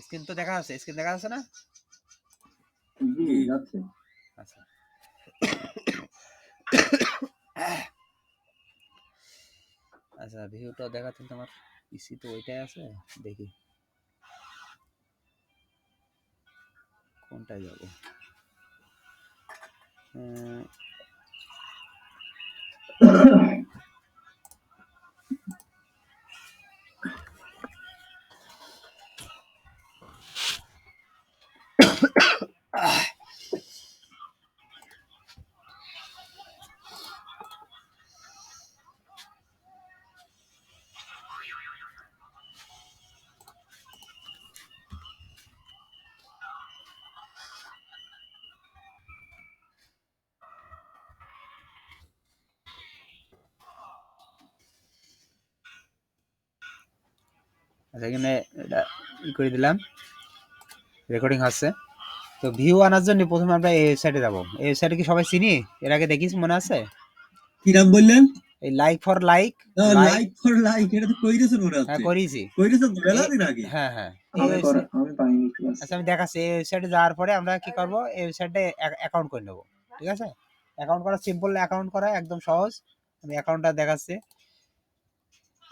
Screen তো দেখা যাচ্ছে, স্ক্রিন দেখা যাচ্ছে না? জি যাচ্ছে। আচ্ছা আচ্ছা, ভিউটা দেখাচ্ছেন তোমার পিসি তো ওইটাই আছে, দেখি কোনটায় যাব। আচ্ছা, এখানে এটা ই করে দিলাম, রেকর্ডিং হচ্ছে। তো ভিউ আনার জন্য প্রথমে আমরা এই ওয়েবসাইটে যাবো। এই ওয়েবসাইটে কি সবাই চিনি? এর আগে দেখিস, মনে আছে? কি নাম বললেন? এই like for like. Like for like, এটা তো কইরেছেন মনে হ্যাঁ, হচ্ছে। করিয়েছি। কইরেছেন তো মেলা দিন আগে। হ্যাঁ হ্যাঁ, আমি পাইনি ক্লাস। আচ্ছা আমি দেখাচ্ছি। এই ওয়েবসাইটে যাওয়ার পরে আমরা কি করব, এই ওয়েবসাইটে অ্যাকাউন্ট করে নেব। ঠিক আছে, অ্যাকাউন্ট করা সিম্পল, অ্যাকাউন্ট করা একদম সহজ। আমি অ্যাকাউন্টটা দেখাচ্ছি।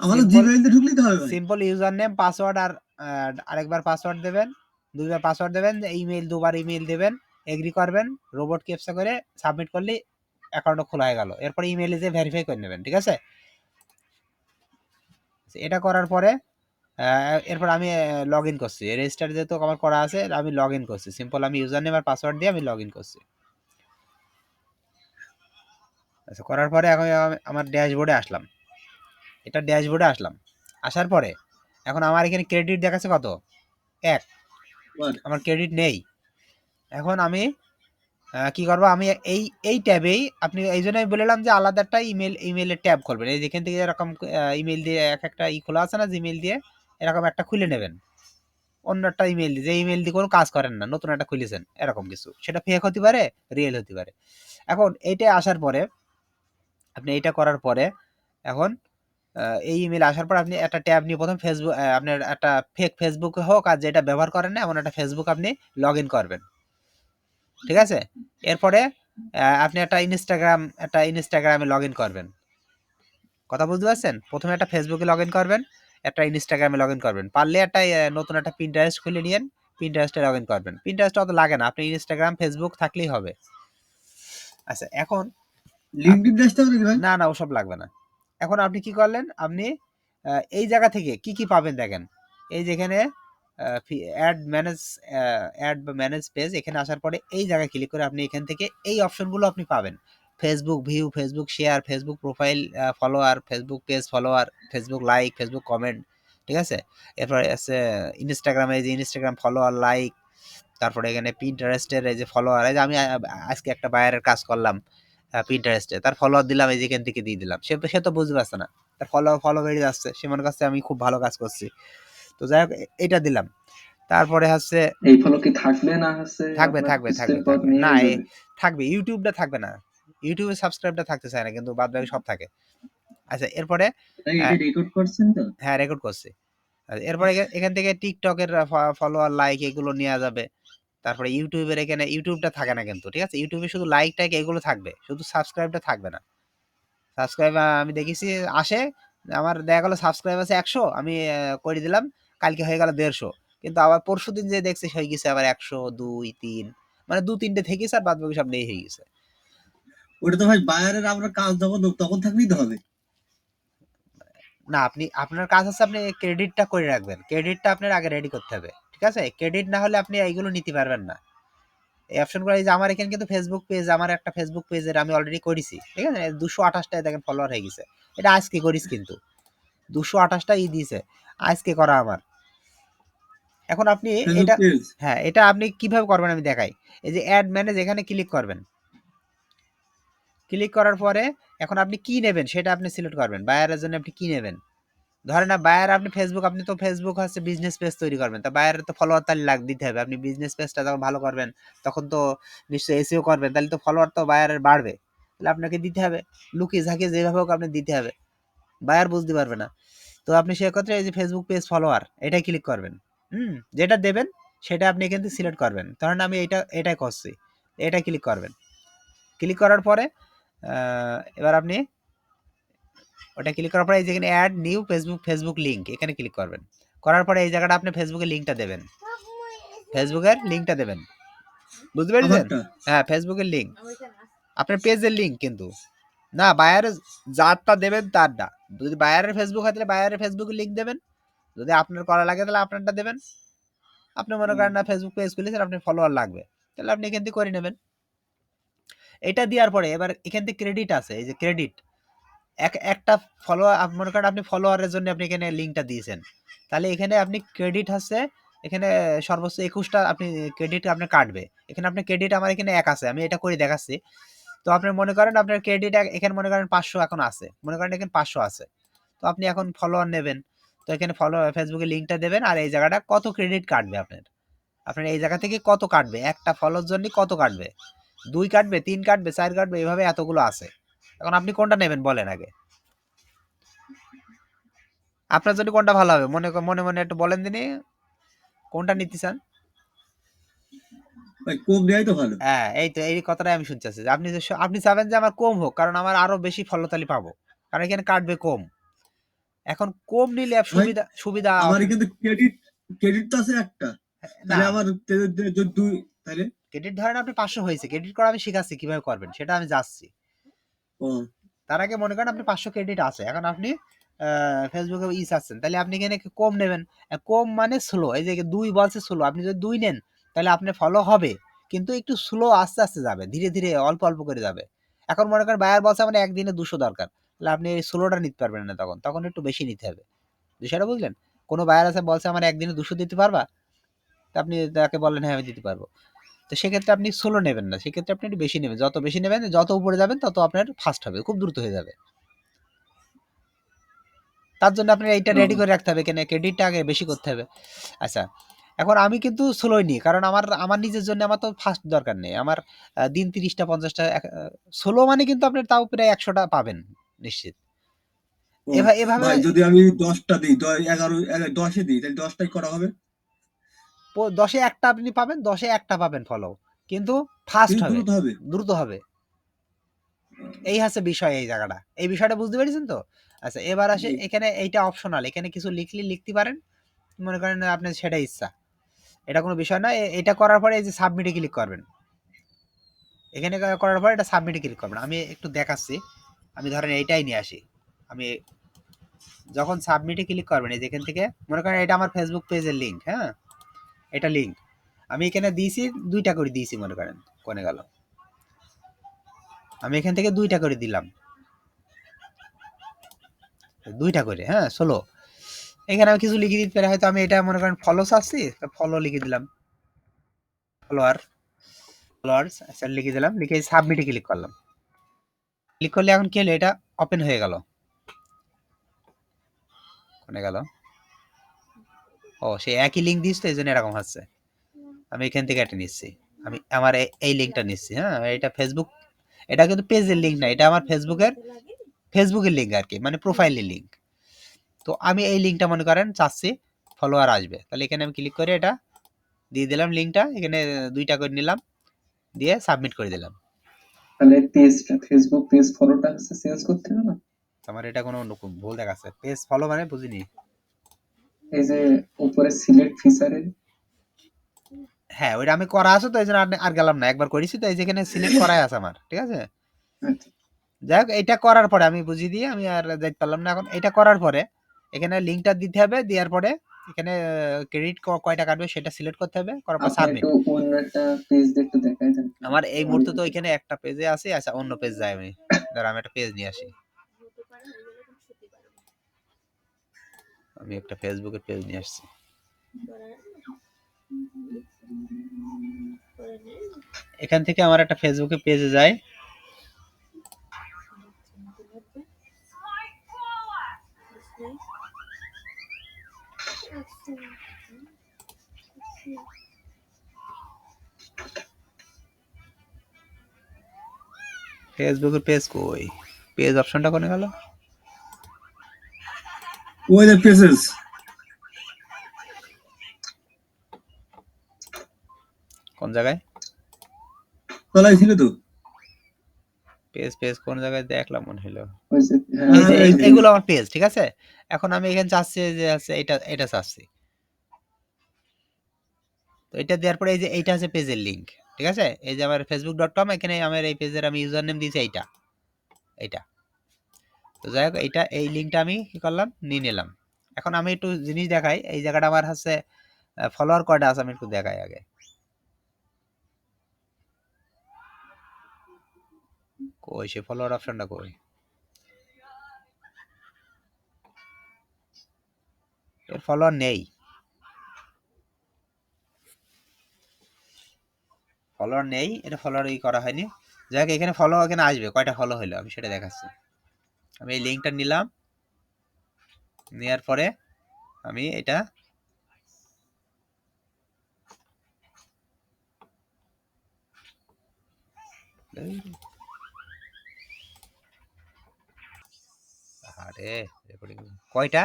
আমাদের সিম্পল, জিমেইল দিয়ে ঢুকলেই তো হবে ভাই। সিম্পল ইউজার নেম, পাসওয়ার্ড, আর আরেকবার পাসওয়ার্ড দেবেন, দুইবার পাসওয়ার্ড দেবেন, ইমেল দুবার ইমেল দেবেন, এগ্রি করবেন, রোবট ক্যাপচা করে সাবমিট করলে অ্যাকাউন্ট খোলা হয়ে গেল। এরপর ইমেইলে যে ভেরিফাই করে নেবেন। ঠিক আছে, এটা করার পরে এরপর আমি লগ ইন করছি। রেজিস্টার যেহেতু আমার করা আছে, আমি লগ ইন করছি। সিম্পল আমি ইউজার নেম আর পাসওয়ার্ড দিয়ে আমি লগ ইন করছি। আচ্ছা, করার পরে এখন আমার ড্যাশবোর্ডে আসলাম। এটা ড্যাশবোর্ডে আসলাম। আসার পরে এখন আমার এখানে ক্রেডিট দেখাচ্ছে কত, 1। আমার ক্রেডিট নেই। এখন আমি কি করবো, আমি এই ট্যাবেই, আপনি এই জন্যই বললাম যে আলাদা একটা ইমেলের ট্যাব খুলবেন। এই যেখান থেকে এরকম ইমেল দিয়ে এক একটা খোলা আছে না, জিমেল দিয়ে এরকম একটা খুলে নেবেন। অন্য একটা ইমেল দিয়ে, যে ইমেল দিয়ে কোনো কাজ করেন না, নতুন একটা খুলেছেন এরকম কিছু, সেটা ফেক হতে পারে, রিয়েল হতে পারে। এখন এইটা আসার পরে, আপনি এইটা করার পরে এখন এই ইমেল আসার পর আপনি একটা ট্যাব নিয়ে প্রথম ফেসবুক, আপনার একটা ফেক ফেসবুক হোক আর যেটা ব্যবহার করেন না এমন একটা ফেসবুক আপনি লগ ইন করবেন। ঠিক আছে, এরপরে আপনি একটা ইনস্টাগ্রামে লগ ইন করবেন। কথা বুঝতে পারছেন? প্রথমে একটা ফেসবুকে লগ ইন করবেন, একটা ইনস্টাগ্রামে লগ ইন করবেন। পারলে একটা নতুন একটা পিন্টারেস্ট খুলে নিয়েন, পিন্টারেস্টে লগ ইন করবেন। পিন্টারেস্ট অত লাগে না, আপনি ইনস্টাগ্রাম ফেসবুক থাকলেই হবে। আচ্ছা, এখন লিংকডইন আসতে হবে নাকি ভাই? না না, ওসব লাগবে না। এখন আপনি কি করলেন, আপনি এই জায়গা থেকে কি কি পাবেন দেখেন। এই যেখানে অ্যাড বা ম্যানেজ পেজ, এখানে আসার পরে এই জায়গায় ক্লিক করে আপনি এখান থেকে এই অপশনগুলো আপনি পাবেন। Facebook view, Facebook share, Facebook profile follower, Facebook page follower, Facebook like, Facebook comment. ঠিক আছে, এরপরে আছে ইনস্টাগ্রামে, এই যে ইনস্টাগ্রাম ফলোয়ার লাইক, তারপরে এখানে পিন্টারেস্টের এই যে ফলোয়ার, এই যে আমি আজকে একটা বায়ারের কাজ করলাম পিন্টারেস্টে, তার ফলোয়ার দিলাম, এই যেখান থেকে দিয়ে দিলাম। সে তো বুঝতে পারছে না, তার ফলো বেড়ে যাচ্ছে, সে মনে করছে আমি খুব ভালো কাজ করছি। তো যাই হোক, এটা দিলাম। তারপরে হচ্ছে এই ফলো কি থাকবে না হচ্ছে থাকবে আপনার থাকবে থাকবে স্টেপ পর থাকবে নিয়ে না, যাবে? থাকবে। ইউটিউবটা থাকবে না, ইউটিউবে সাবস্ক্রাইবটা থাকতে চায় না, কিন্তু বাদ বাকি সব থাকে। আচ্ছা, এরপরে তাই এটা রেকর্ড করছেন তো? হ্যাঁ, রেকর্ড করছি। এরপরে এখান থেকে টিকটকের ফলোয়ার লাইক এগুলো নেওয়া যাবে। তারপরে ইউটিউবের, এখানে ইউটিউবটা থাকে না কিন্তু। ঠিক আছে, ইউটিউবে শুধু লাইক টাইক এগুলো থাকবে, শুধু সাবস্ক্রাইবটা থাকবে না। সাবস্ক্রাইব আমি দেখেছি আসে, আমার দেখা গেলো সাবস্ক্রাইব আছে 100, আমি করে দিলাম, কালকে হয়ে গেল 150। কিন্তু আবার পরশু দিন যে দেখছি হয়ে গেছে আবার 100, 2, 3, মানে 2-3টে থেকেছে, আর বাদ বাকি সব নেই হয়ে গেছে। ওটা তো ভাই বায়ারের আমরা কাজ যখন দেবো তখন থাকলেই তো হবে। না, আপনি আপনার কাজ হচ্ছে আপনি ক্রেডিটটা করে রাখবেন। ক্রেডিটটা আপনার আগে রেডি করতে হবে। ঠিক আছে, ক্রেডিট না হলে আপনি এইগুলো নিতে পারবেন না। এই অপশনগুলো, এই যে আমার এখানে কিন্তু ফেসবুক পেজ, আমার একটা ফেসবুক পেজের আমি অলরেডি করেছি। ঠিক আছে, 228টায় দেখেন ফলোয়ার হয়ে গেছে। এটা আজকে করিস কিন্তু, 228টা দিয়েছে আজকে করা আমার। এখন আপনি ফেসবুক এটা, পেজ হ্যাঁ, এটা আপনি কিভাবে করবেন আমি দেখাই। এই যে অ্যাড ম্যানেজ, এখানে ক্লিক করবেন। ক্লিক করার পরে এখন আপনি কি নেবেন সেটা আপনি সিলেক্ট করবেন। বায়ারের জন্য আপনি কি নেবেন, ধরেন না বায়ার, আপনি ফেসবুক, আপনি তো ফেসবুক হচ্ছে বিজনেস পেজ তৈরি করবেন, তা বায়ারের তো ফলোয়ার তাহলে দিতে হবে। আপনি বিজনেস পেজটা যখন ভালো করবেন তখন তো নিশ্চয়ই এসিও করবেন, তাহলে তো ফলোয়ার তো বায়ারের বাড়বে, তাহলে আপনাকে দিতে হবে। লুকিয়ে ঝাঁকিয়ে যেভাবে হোক আপনি দিতে হবে, বায়ার বুঝতে পারবে না। তো আপনি সেক্ষেত্রে এই যে ফেসবুক পেজ ফলোয়ার, এটাই ক্লিক করবেন। যেটা দেবেন সেটা আপনি এখান থেকে সিলেক্ট করবেন। ধরেন আমি এটাই করছি, এটা ক্লিক করবেন। ক্লিক করার পরে এবার আপনি ওটা ক্লিক করার পরে এই যেখানে অ্যাড নিউ ফেসবুক লিঙ্ক এখানে ক্লিক করবেন। করার পরে এই জায়গাটা আপনি ফেসবুকের লিঙ্কটা দেবেন, ফেসবুকের লিঙ্কটা দেবেন, বুঝতে পেরেছেন? আমারটা হ্যাঁ, ফেসবুকের লিঙ্ক, আপনার পেজের লিঙ্ক কিন্তু না, বায়ারের যারটা দেবেন তারটা। যদি বায়ারের ফেসবুক হয় তাহলে বায়ারের ফেসবুকের লিঙ্ক দেবেন, যদি আপনার করা লাগে তাহলে আপনারটা দেবেন। আপনি মনে করেন না ফেসবুক পেজ খুলেছেন, আপনি ফলোয়ার লাগবে, তাহলে আপনি এখান থেকে করে নেবেন। এটা দেওয়ার পরে এবার এখান থেকে ক্রেডিট আছে, এই যে ক্রেডিট, একটা ফলোয়ার মনে করেন আপনি ফলোয়ারের জন্য আপনি এখানে লিঙ্কটা দিয়েছেন, তাহলে এখানে আপনি ক্রেডিট হচ্ছে এখানে সর্বোচ্চ 21টা আপনি ক্রেডিট আপনি কাটবে। এখানে আপনার ক্রেডিট আমার এখানে 1 আছে, আমি এটা করে দেখাচ্ছি। তো আপনি মনে করেন আপনার ক্রেডিট এখানে মনে করেন 500 এখন আছে, মনে করেন এখানে 500 আছে। তো আপনি এখন ফলোয়ার নেবেন, তো এখানে ফেসবুকে লিঙ্কটা দেবেন, আর এই জায়গাটা কত ক্রেডিট কাটবে আপনার, আপনার এই জায়গা থেকে কত কাটবে, একটা ফলোর জন্য কত কাটবে, 2 কাটবে, 3 কাটবে, 4 কাটবে, এভাবে এতগুলো আছে। এখন আপনি কোনটা নেবেন বলেন আগে, আপনার জন্য কোনটা ভালো হবে, মনে মনে একটু বলেন দিনই কোনটা নিতে চান। ভাই কম দেওয়াই তো ভালো। হ্যাঁ, এই তো এই কথাটাই আমি শুনতে চাচ্ছি যে আপনি চাবেন যে আমার কম হোক, কারণ আমার আরো বেশি ফলতালি পাবো, কারণ এখানে কাটবে কম। এখন কম নিলে ভাই সুবিধা সুবিধা আমার আপনার। কিন্তু ক্রেডিট ক্রেডিট তো আছে একটা, না, তাহলে আমার দুই, তাহলে ক্রেডিট ধরেন আপনি 500 হয়েছে, ক্রেডিট করা আমি শিখাচ্ছি কিভাবে করবেন, সেটা আমি যাচ্ছি। ও তার আগে মনে করেন আপনি 500 ক্রেডিট আছে, এখন আপনি ফেসবুকে চাচ্ছেন, তাহলে আপনি এখানে কম নেবেন। কম মানে স্লো, এই যে 2 বলছে স্লো, আপনি যদি 2 নেন তাহলে আপনি ফলো হবে, কিন্তু একটু স্লো, আস্তে আস্তে যাবে, ধীরে ধীরে অল্প অল্প করে যাবে। এখন মনে করেন বায়ার বলছে মানে একদিনে 200 দরকার, তাহলে আপনি এই স্লোটা নিতে পারবেন না, তখন তখন একটু বেশি নিতে হবে। বিষয়টা বুঝলেন? কোনো বায়ার আছে বলছে আমার একদিনে 200 দিতে পারবা, তা আপনি তাকে বললেন হ্যাঁ আমি দিতে পারবো, তো সেক্ষেত্রে আপনি স্লো নেবেন না, সেক্ষেত্রে আপনি একটু বেশি নেবেন, যত বেশি নেবেন যত উপরে যাবেন তত আপনার ফাস্ট হবে, খুব দ্রুত হয়ে যাবে। তার জন্য আপনার এইটা ও, রেডি করে রাখতে হবে, কেন ক্রেডিটটা আগে বেশি করতে হবে। আচ্ছা, এখন আমি কিন্তু স্লোই নিই, কারণ আমার আমার নিজের জন্য আমার তো ফাস্ট দরকার নেই, আমার দিন 30টা 50টা স্লো মানে কিন্তু আপনার তাও প্রায় 100টা পাবেন নিশ্চিত। ও এভাবে ভাই যদি আমি 10টা দিই, 10এ দিই, তাহলে 10টাই করা হবে, 10-এ একটা আপনি পাবেন, 10-এ একটা পাবেন ফলো, কিন্তু ফাস্ট কিন্তু হবে, দ্রুত হবে। দ্রুত হবে। এই হচ্ছে বিষয়, এই জায়গাটা, এই বিষয়টা বুঝতে পেরেছেন তো? আচ্ছা, এবার আসে জি। এখানে এইটা অপশনাল, এখানে কিছু লিখলে লিখতে পারেন, মনে করেন আপনার সেটা ইচ্ছা, এটা কোনো বিষয় না। এটা করার পরে এই যে সাবমিটে ক্লিক করবেন, এখানে করার পরে এটা সাবমিটে ক্লিক করবেন। আমি একটু দেখাচ্ছি, আমি ধরেন এইটাই নিয়ে আসি। আমি যখন সাবমিটে ক্লিক করবেন, এই যেখান থেকে মনে করেন এটা আমার ফেসবুক পেজের লিঙ্ক, হ্যাঁ, এটা লিঙ্ক আমি এখানে দিয়েছি, 2টা করে দিয়েছি, মনে করেন কোনে গেল, আমি এখান থেকে 2টা করে দিলাম, 2টা করে, হ্যাঁ, 16। এখানে আমি কিছু লিখে দিতে পারি, হয়তো আমি এটা মনে করেন ফলো চাচ্ছি, ফলো লিখে দিলাম, ফলোয়ার, ফলোয়ার্স আচ্ছা লিখে দিলাম, লিখে সাবমিটে ক্লিক করলাম। ক্লিক করলে এখন কি হলো, এটা ওপেন হয়ে গেল, কোনে গেল, ও সেই একই লিঙ্ক দিস, তো এই জন্য এরকম হচ্ছে। আমি এখান থেকে এটা নিচ্ছি, আমি আমার এই লিঙ্কটা নিচ্ছি, হ্যাঁ, এটা ফেসবুক, এটা কিন্তু পেজের লিঙ্ক না, এটা আমার ফেসবুকের লিঙ্ক আর কি, মানে প্রোফাইলের লিঙ্ক। তো আমি এই লিঙ্কটা মনে করেন চাচ্ছি ফলোয়ার আসবে, তাহলে এখানে আমি ক্লিক করে এটা দিয়ে দিলাম লিঙ্কটা, এখানে 2টা করে নিলাম, দিয়ে সাবমিট করে দিলাম। তাহলে পেজটা ফেসবুক পেজ ফলোটা হচ্ছে চেঞ্জ করতে হবে না? আমার এটা কোনো ভুল দেখাচ্ছে, পেজ ফলো মানে বুঝিনি। এই যে উপরে সিলেক্ট ফিচারে, হ্যাঁ, ওইটা আমি করা আছে, তো এই জন্য আর গেলাম না, একবার করেছি তো এই যেখানে সিলেক্ট করাই আছে আমার, ঠিক আছে। আচ্ছা যাই হোক, এটা করার পরে আমি বুঝিয়ে দিয়ে আমি আর যাইতে পারলাম না। এখন এটা করার পরে এখানে লিঙ্কটা দিতে হবে, দেওয়ার পরে এখানে ক্রেডিট কয়টা কাটবে সেটা সিলেক্ট করতে হবে, করার পর আপনি সাবমিট। একটু অন্য একটা পেজ দিয়ে একটু দেখাই দেন তো। আমার এই আমি মুহূর্তে তো কিন্তু এখানে একটা পেজে আছি, আচ্ছা অন্য পেজ যাই আমি, ধর আমি একটা পেজ নিয়ে আসি, আমি একটা ফেসবুকের পেজ নিয়ে আসছি, এখান থেকে আমার একটা ফেসবুকের পেজে যাই, ফেসবুকের পেজ কই, পেজ অপশনটা কোনে গেল, ওই যে পেজেস, জায়গায় তলায় ছিল তো। পেজ পেজ কোন জায়গায় দেখলাম মনে হলো। ওই যে এই যে এই যে। এইগুলো আমার পেজ, ঠিক আছে। এখন আমি এখানে চাচ্ছি যে আছে এটা চাচ্ছি। তো এটা দেওয়ার পরে এই যে এইটা আছে পেজের লিংক, ঠিক আছে। এই যে আমার facebook.com, এখানে আমার এই পেজের আমি ইউজার নেম দিয়েছি এইটা। তো যাই হোক এই লিঙ্কটা আমি কি করলাম, নিয়ে নিলাম। এখন আমি একটু জিনিস দেখাই, এই জায়গাটা আমার হচ্ছে ফলোয়ার কয়টা আছে আমি একটু দেখাই আগে। কই সে ফলোয়ার অপশনটা কই? এর ফলোয়ার নেই, এটা ফলোয়ার করা হয়নি। যাই হোক এখানে ফলো এখানে আসবে, কয়টা ফলো হলো আমি সেটা দেখাচ্ছি। আমি এই লিঙ্কটা নিলাম, নেওয়ার পরে আমি এটা আরে রেকর্ডিং কয়টা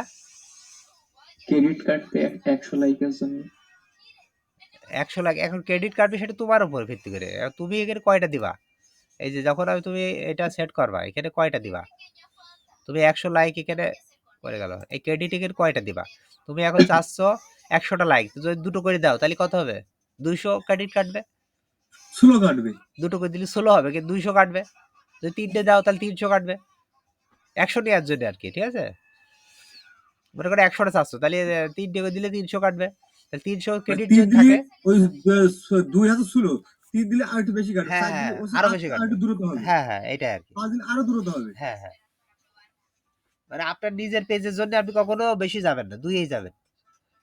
ক্রেডিট কার্ড পে 100 লাইকের জন্য 100 লাখ এখন ক্রেডিট কার্ড সেটা তোমার উপর ভিত্তি করে, তুমি এখানে কয়টা দিবা। এই যে যখন তুমি এটা সেট করবা, এখানে কয়টা দিবা তুমি 100 লাইক এখানে পড়ে গেল, এই ক্রেডিট এখানে কয়টা দিবা। তুমি এখন চাচ্ছ 100টা লাইক, যদি দুটো করে দাও তাহলে কত হবে, 200 ক্রেডিট কাটবে। 16 কাটবে। দুটো করে দিলে 16 হবে, কিন্তু 200 কাটবে। যদি 3টে দাও তাহলে 300 কাটবে, 100 নেওয়ার জন্য আর কি, ঠিক আছে। মনে করে 100টা চাচ্ছ, তাহলে 3টে করে দিলে 300 কাটবে, তাহলে 300 ক্রেডিট 3 যদি দিলে থাকে। ওই 2016, 3 দিলে আর একটু বেশি কাটবে, হ্যাঁ 4 দিলে হ্যাঁ ওর আরো আর বেশি আর কাটবে। একটু দূরত্ব হবে, হ্যাঁ হ্যাঁ এটাই আর কি। 5 দিলে আরো দূরত্ব হবে। হ্যাঁ হ্যাঁ, মানে আপনার নিজের পেজের জন্য আপনি কখনো বেশি যাবেন না, 2এই যাবেন।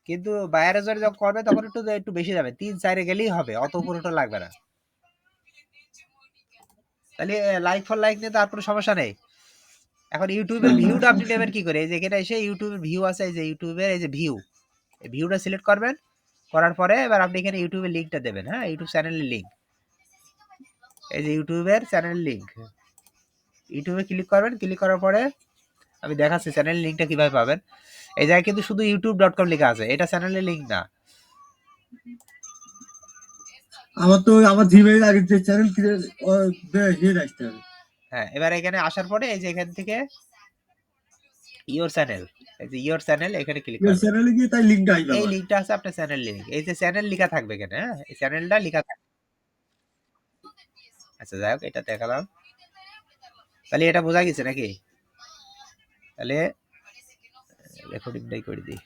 কিন্তু বাইরের জন্য যখন করবে তখন একটু বেশি যাবেন, 3-4 গেলেই হবে, অত উপরটা লাগবে না। তাহলে লাইক ফর লাইক নিয়ে তো আর কোনো সমস্যা নেই। এখন ইউটিউবের ভিউটা আপনি নেবেন কি করে, এই যে এখানে এসে ইউটিউবের ভিউ আছে, এই যে ইউটিউবের এই যে ভিউ, এই ভিউটা সিলেক্ট করবেন, করার পরে এবার আপনি এখানে ইউটিউবের লিঙ্কটা দেবেন। হ্যাঁ, ইউটিউব চ্যানেলের লিঙ্ক, এই যে ইউটিউবের চ্যানেলের লিঙ্ক, ইউটিউবে ক্লিক করবেন। ক্লিক করার পরে আমি দেখাচ্ছি চ্যানেলের লিঙ্কটা কিভাবে পাবেন। এই জায়গায় কিন্তু শুধু youtube.com লেখা আছে, এটা চ্যানেলের লিঙ্ক না। আমার তো আমার জিমেইল আগে যে চ্যানেল ক্রিয়েট আসতে হবে। হ্যাঁ, এবার এখানে আসার পরে এই যে এখান থেকে ইওর চ্যানেল, এই যে ইওর চ্যানেল এখানে ক্লিক এই করবেন। চ্যানেলে গিয়ে তাই লিংকটা আসবে এই আমার। লিঙ্কটা আছে আপনার চ্যানেল লিঙ্ক, এই যে চ্যানেল লেখা থাকবে এখানে। হ্যাঁ, এই চ্যানেলটা লেখা থাকবে। আচ্ছা যাই হোক, এটা দেখালাম, তাহলে এটা বোঝা গেছে নাকি। তাহলে রেকর্ডিংটাই করে দিই।